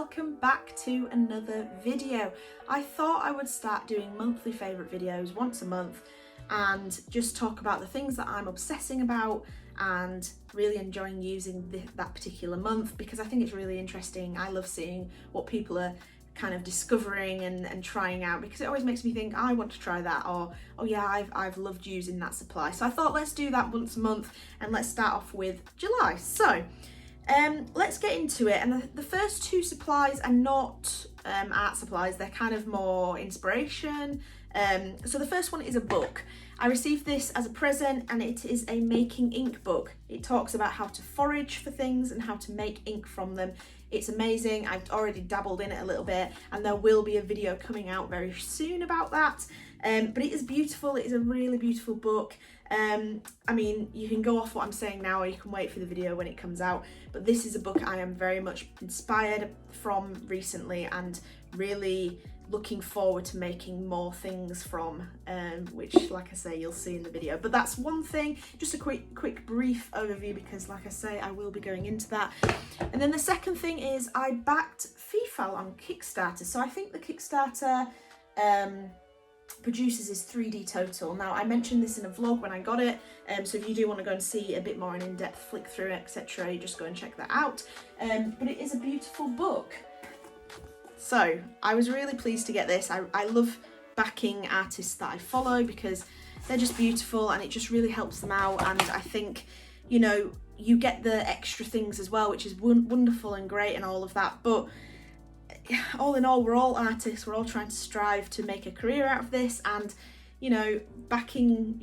welcome back to another video. I thought I would start doing monthly favourite videos once a month and just talk about the things that I'm obsessing about and really enjoying using that particular month, because I think it's really interesting. I love seeing what people are kind of discovering and trying out, because it always makes me think I want to try that, or oh yeah, I've loved using that supply. So I thought let's do that once a month, and let's start off with July. So let's get into it. And the first two supplies are not art supplies, they're kind of more inspiration. So the first one is a book. I received this as a present, and it is a making ink book. It talks about how to forage for things and how to make ink from them. It's amazing. I've already dabbled in it a little bit, and there will be a video coming out very soon about that. But it is beautiful. It is a really beautiful book. I mean, you can go off what I'm saying now, or you can wait for the video when it comes out. But this is a book I am very much inspired from recently, and really looking forward to making more things from, which, like I say, you'll see in the video. But that's one thing, just a quick brief overview, because like I say, I will be going into that. And then the second thing is I backed FIFA on Kickstarter. So I think the Kickstarter producers is 3D Total. Now, I mentioned this in a vlog when I got it, so if you do want to go and see a bit more an in-depth flick through, etc., you just go and check that out. But it is a beautiful book. So I was really pleased to get this. I love backing artists that I follow because they're just beautiful, and it just really helps them out. And I think, you know, you get the extra things as well, which is wonderful and great and all of that. But all in all, we're all artists. We're all trying to strive to make a career out of this, and you know, backing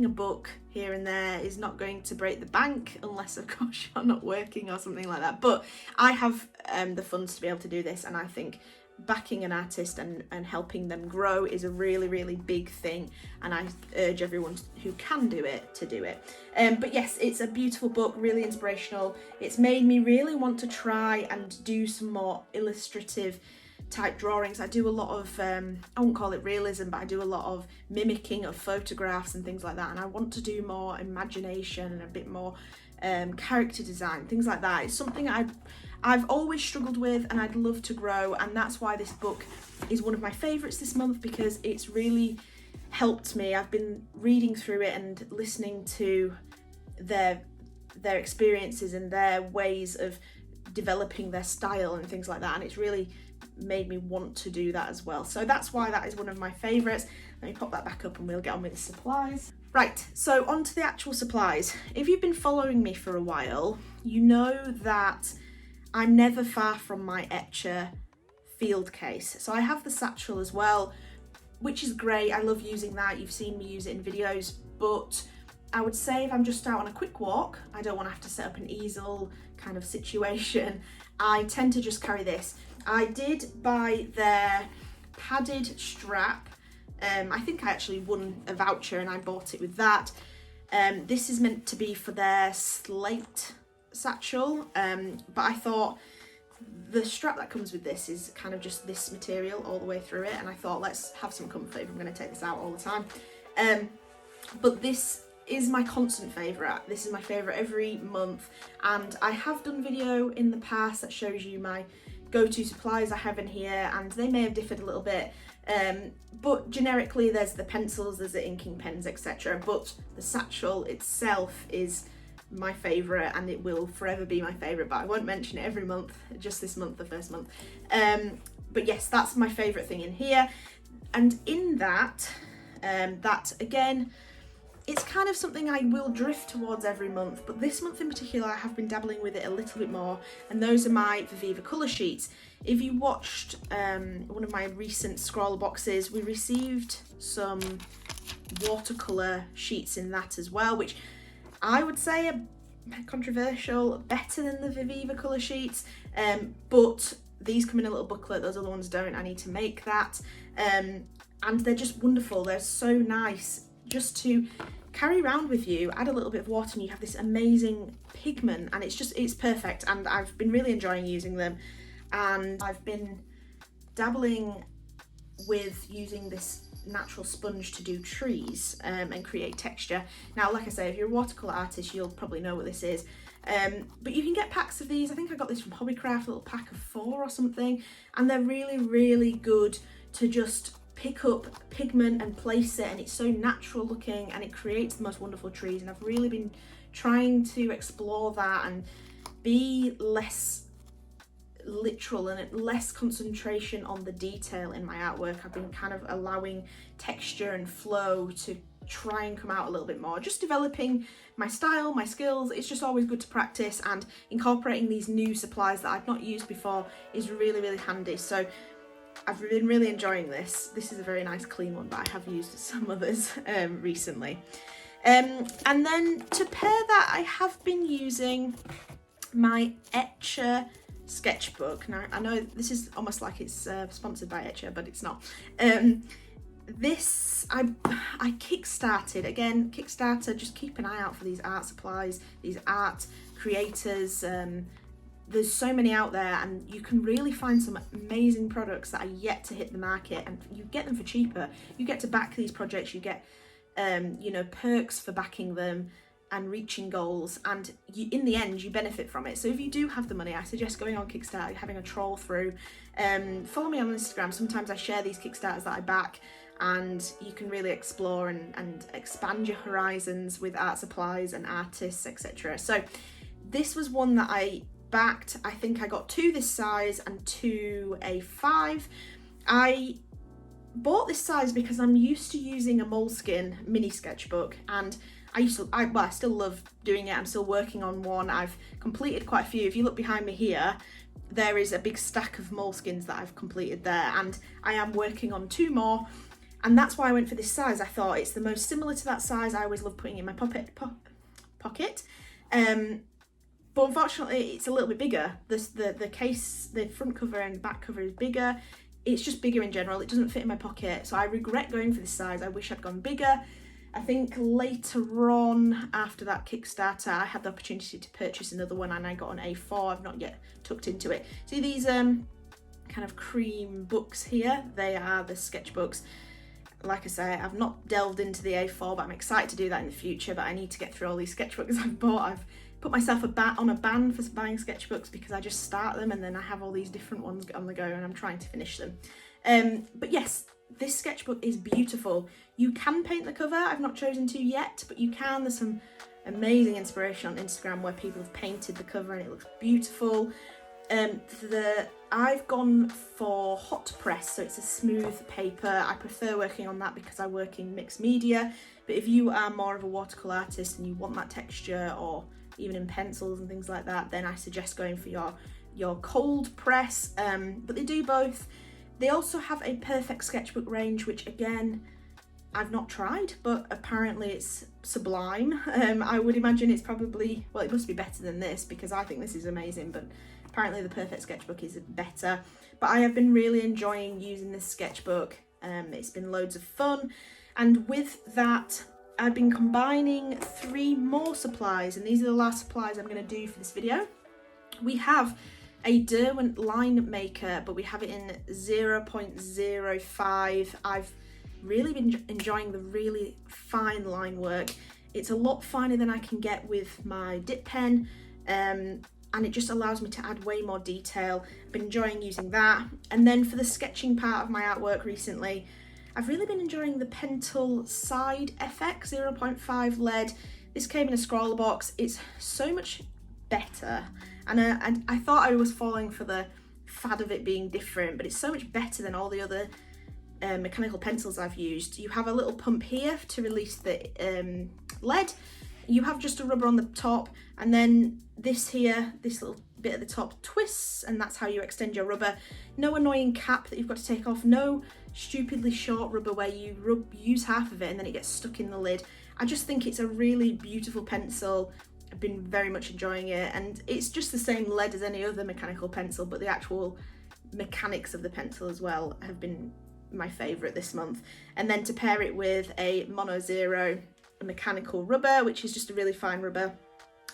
a book here and there is not going to break the bank, unless of course you're not working or something like that. But I have the funds to be able to do this, and I think backing an artist and helping them grow is a really big thing, and I urge everyone who can do it to do it. But yes, it's a beautiful book, really inspirational. It's made me really want to try and do some more illustrative type drawings. I do a lot of I won't call it realism, but I do a lot of mimicking of photographs and things like that, and I want to do more imagination and a bit more character design, things like that. It's something I've always struggled with, and I'd love to grow, and that's why this book is one of my favourites this month, because it's really helped me. I've been reading through it and listening to their experiences and their ways of developing their style and things like that, and it's really made me want to do that as well. So that's why that is one of my favourites. Let me pop that back up and we'll get on with the supplies. Right, so on to the actual supplies. If you've been following me for a while, you know that I'm never far from my Etcher field case. So I have the satchel as well, which is great. I love using that. You've seen me use it in videos, but I would say if I'm just out on a quick walk, I don't want to have to set up an easel kind of situation, I tend to just carry this. I did buy their padded strap. I think I actually won a voucher and I bought it with that. This is meant to be for their slate satchel, but I thought the strap that comes with this is kind of just this material all the way through it, and I thought let's have some comfort if I'm going to take this out all the time. But this is my constant favourite. This is my favourite every month, and I have done video in the past that shows you my go-to supplies I have in here, and they may have differed a little bit, but generically there's the pencils, there's the inking pens, etc. But the satchel itself is my favourite, and it will forever be my favourite, but I won't mention it every month, just this month, the first month. But yes, that's my favourite thing in here. And in that, that again, it's kind of something I will drift towards every month, but this month in particular I have been dabbling with it a little bit more, and those are my Watercolour sheets. If you watched one of my recent scroller boxes, we received some watercolour sheets in that as well, which I would say are controversial, better than the Watercolour sheets, but these come in a little booklet, those other ones don't. I need to make that, and they're just wonderful. They're so nice just to carry around with you. Add a little bit of water and you have this amazing pigment, and it's perfect, and I've been really enjoying using them. And I've been dabbling with using this natural sponge to do trees and create texture. Now, like I say, if you're a watercolour artist, you'll probably know what this is. But you can get packs of these. I think I got this from Hobbycraft, a little pack of 4 or something, and they're really, really good to just pick up pigment and place it, and it's so natural looking and it creates the most wonderful trees. And I've really been trying to explore that and be less literal and less concentration on the detail in my artwork. I've been kind of allowing texture and flow to try and come out a little bit more, just developing my style, my skills. It's just always good to practice, and incorporating these new supplies that I've not used before is really, really handy. So I've been really enjoying this. This is a very nice clean one, but I have used some others recently. And then to pair that, I have been using my Yetee sketchbook. Now, I know this is almost like it's sponsored by Yetee, but it's not. This I kickstarted. Again, Kickstarter, just keep an eye out for these art supplies, these art creators. There's so many out there, and you can really find some amazing products that are yet to hit the market, and you get them for cheaper. You get to back these projects, you get you know, perks for backing them and reaching goals, and you, in the end, you benefit from it. So if you do have the money, I suggest going on Kickstarter, having a troll through. Follow me on Instagram. Sometimes I share these Kickstarters that I back, and you can really explore and expand your horizons with art supplies and artists, etc. So this was one that I backed. I think I got 2 this size and 2 A5. I bought this size because I'm used to using a Moleskine mini sketchbook, and I still love doing it. I'm still working on one. I've completed quite a few. If you look behind me here, there is a big stack of Moleskines that I've completed there, and I am working on 2 more, and that's why I went for this size. I thought it's the most similar to that size. I always love putting it in my pocket. But unfortunately, it's a little bit bigger. The case, the front cover and back cover is bigger. It's just bigger in general. It doesn't fit in my pocket, so I regret going for this size. I wish I'd gone bigger. I think later on, after that Kickstarter, I had the opportunity to purchase another one, and I got an A4. I've not yet tucked into it. See these kind of cream books here? They are the sketchbooks. Like I say, I've not delved into the A4, but I'm excited to do that in the future. But I need to get through all these sketchbooks I've bought. I've put myself on a ban for buying sketchbooks because I just start them and then I have all these different ones on the go, and I'm trying to finish them. But yes, this sketchbook is beautiful. You can paint the cover. I've not chosen to yet, but you can. There's some amazing inspiration on Instagram where people have painted the cover and it looks beautiful. I've gone for hot press, so it's a smooth paper. I prefer working on that because I work in mixed media, but if you are more of a watercolour artist and you want that texture, or even in pencils and things like that, then I suggest going for your cold press. But they do both. They also have a perfect sketchbook range, which again, I've not tried, but apparently it's sublime. I would imagine it's probably, well, it must be better than this because I think this is amazing, but apparently the perfect sketchbook is better. But I have been really enjoying using this sketchbook. It's been loads of fun, and with that, I've been combining 3 more supplies, and these are the last supplies I'm going to do for this video. We have a Derwent line maker, but we have it in 0.05. I've really been enjoying the really fine line work. It's a lot finer than I can get with my dip pen, and it just allows me to add way more detail. I've been enjoying using that. And then for the sketching part of my artwork recently, I've really been enjoying the Pentel Side FX 0.5 lead. This came in a scroller box. It's so much better, and I thought I was falling for the fad of it being different, but it's so much better than all the other mechanical pencils I've used. You have a little pump here to release the lead. You have just a rubber on the top, and then this here, this little bit at the top twists, and that's how you extend your rubber. No annoying cap that you've got to take off, no stupidly short rubber where you use half of it and then it gets stuck in the lid. I just think it's a really beautiful pencil. I've been very much enjoying it, and it's just the same lead as any other mechanical pencil, but the actual mechanics of the pencil as well have been my favourite this month. And then to pair it with a Mono Zero mechanical rubber, which is just a really fine rubber.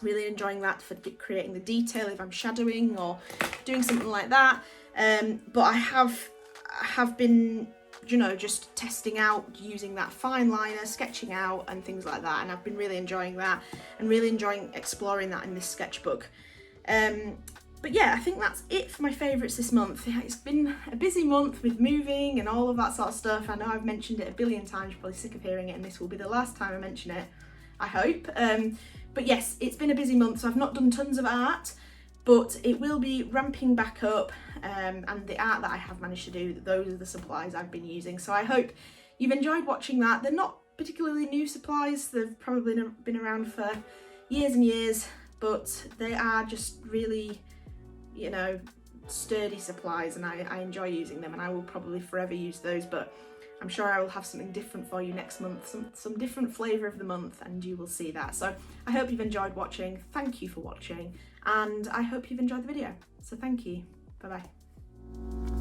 Really enjoying that for creating the detail if I'm shadowing or doing something like that. But I have been you know, just testing out using that fine liner, sketching out and things like that, and I've been really enjoying that and really enjoying exploring that in this sketchbook. But yeah, I think that's it for my favourites this month. It's been a busy month with moving and all of that sort of stuff. I know I've mentioned it a billion times, you're probably sick of hearing it, and this will be the last time I mention it, I hope. But yes, it's been a busy month, so I've not done tons of art, but it will be ramping back up, and the art that I have managed to do, those are the supplies I've been using. So I hope you've enjoyed watching that. They're not particularly new supplies, they've probably been around for years and years, but they are just really, you know, sturdy supplies, and I enjoy using them, and I will probably forever use those. But I'm sure I will have something different for you next month, some different flavour of the month, and you will see that. So I hope you've enjoyed watching. Thank you for watching, and I hope you've enjoyed the video. So thank you. Bye bye.